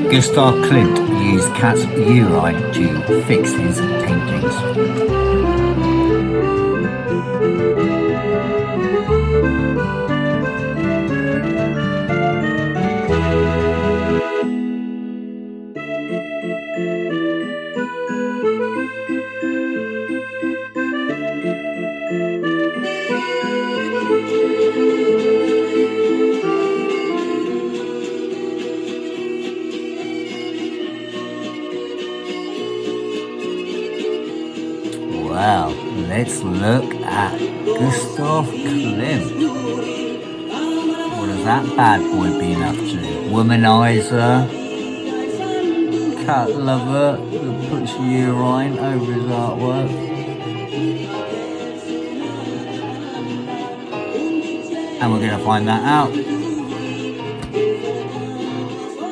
Gustav Klimt used cat's urine to fix his paintings. Well, let's look at Gustav Klimt. What has that bad boy been up to? Womanizer, cat lover that puts urine over his artwork. And we're going to find that out.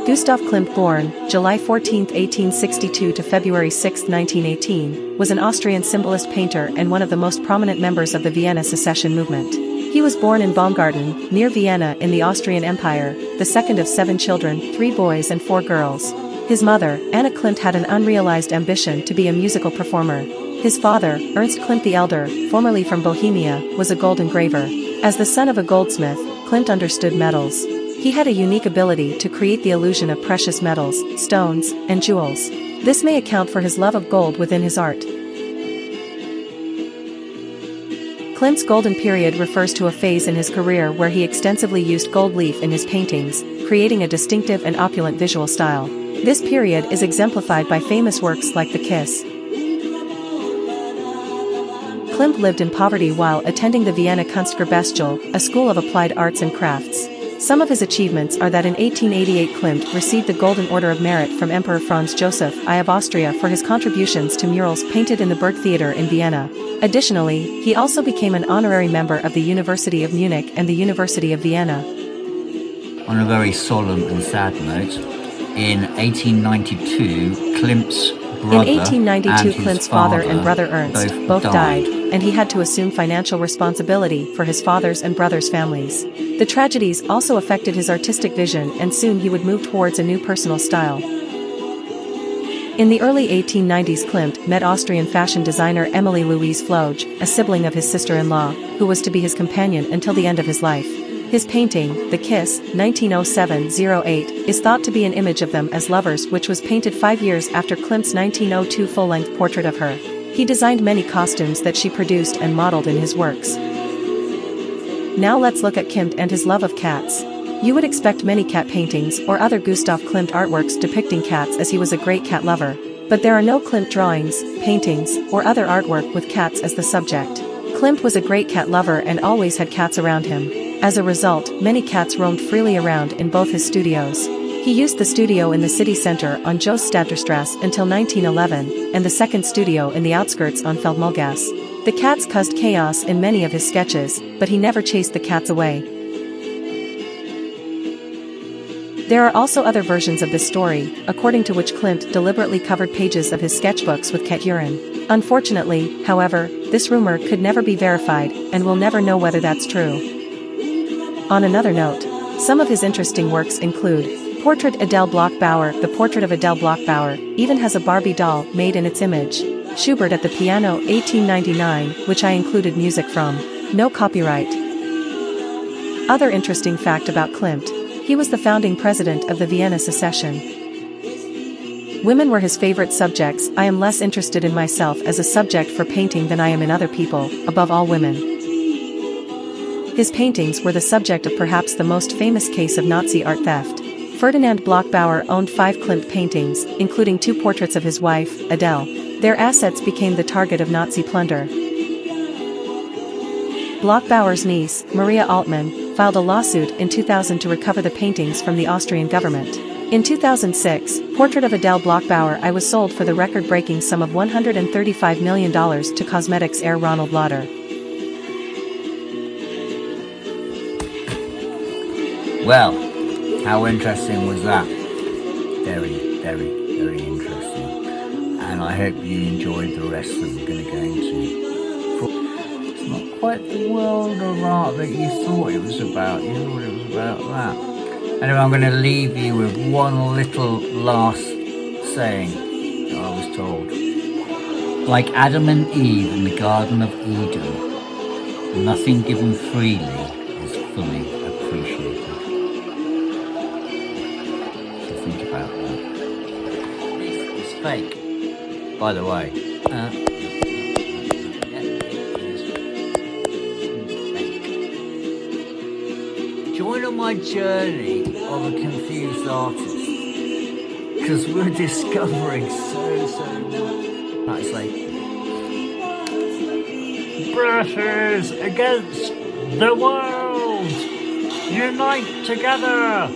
Gustav Klimt, born July 14, 1862 to February 6, 1918, was an Austrian symbolist painter and one of the most prominent members of the Vienna secession movement. He was born in Baumgarten, near Vienna in the Austrian Empire, the second of 7 children, 3 boys and 4 girls. His mother, Anna Klimt, had an unrealized ambition to be a musical performer. His father, Ernst Klimt the Elder, formerly from Bohemia, was a gold engraver. As the son of a goldsmith, Klimt understood metals. He had a unique ability to create the illusion of precious metals, stones, and jewels. This may account for his love of gold within his art. Klimt's golden period refers to a phase in his career where he extensively used gold leaf in his paintings, creating a distinctive and opulent visual style. This period is exemplified by famous works like The Kiss. Klimt lived in poverty while attending the Vienna Kunstgewerbeschule, a school of applied arts and crafts. Some of his achievements are that in 1888 Klimt received the Golden Order of Merit from Emperor Franz Joseph I of Austria for his contributions to murals painted in the Burgtheater in Vienna. Additionally, he also became an honorary member of the University of Munich and the University of Vienna. On a very solemn and sad note, in 1892, Klimt's brother In 1892 and Klimt's father and brother Ernst both died, and he had to assume financial responsibility for his father's and brother's families. The tragedies also affected his artistic vision, and soon he would move towards a new personal style. In the early 1890s Klimt met Austrian fashion designer Emily Louise Floge, a sibling of his sister-in-law, who was to be his companion until the end of his life. His painting, The Kiss, 1907-08, is thought to be an image of them as lovers, which was painted 5 years after Klimt's 1902 full-length portrait of her. He designed many costumes that she produced and modeled in his works. Now let's look at Klimt and his love of cats. You would expect many cat paintings or other Gustav Klimt artworks depicting cats, as he was a great cat lover. But there are no Klimt drawings, paintings, or other artwork with cats as the subject. Klimt was a great cat lover and always had cats around him. As a result, many cats roamed freely around in both his studios. He used the studio in the city center on Jooststadterstrasse until 1911, and the second studio in the outskirts on Veldmulgas. The cats caused chaos in many of his sketches, but he never chased the cats away. There are also other versions of this story, according to which Klimt deliberately covered pages of his sketchbooks with cat urine. Unfortunately, however, this rumor could never be verified, and we'll never know whether that's true. On another note, some of his interesting works include Portrait Adele Bloch-Bauer. The portrait of Adele Bloch-Bauer even has a Barbie doll made in its image. Schubert at the piano, 1899, which I included music from. No copyright. Other interesting fact about Klimt: he was the founding president of the Vienna secession. Women were his favorite subjects. I am less interested in myself as a subject for painting than I am in other people, above all women. His paintings were the subject of perhaps the most famous case of Nazi art theft. Ferdinand Bloch-Bauer owned 5 Klimt paintings, including 2 portraits of his wife, Adele. Their assets became the target of Nazi plunder. Bloch-Bauer's niece, Maria Altmann, filed a lawsuit in 2000 to recover the paintings from the Austrian government. In 2006, Portrait of Adele Bloch-Bauer I was sold for the record-breaking sum of $135 million to cosmetics heir Ronald Lauder. Well, how interesting was that? Very, very, very interesting. and I hope you enjoyed the rest that we're going to go into. It's not quite the world of art that you thought it was about. You thought it was about that. Anyway, I'm going to leave you with one little last saying that I was told. Like Adam and Eve in the Garden of Eden, nothing given freely is fully appreciated. So think about that. It's fake, by the way. Yeah, it is fake. Join on my journey of a confused artist, because we're discovering so much. It's like British against the world, unite together.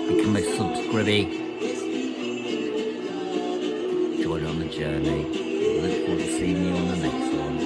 Become a subscriber. Join on the journey. Look forward to seeing you on the next one.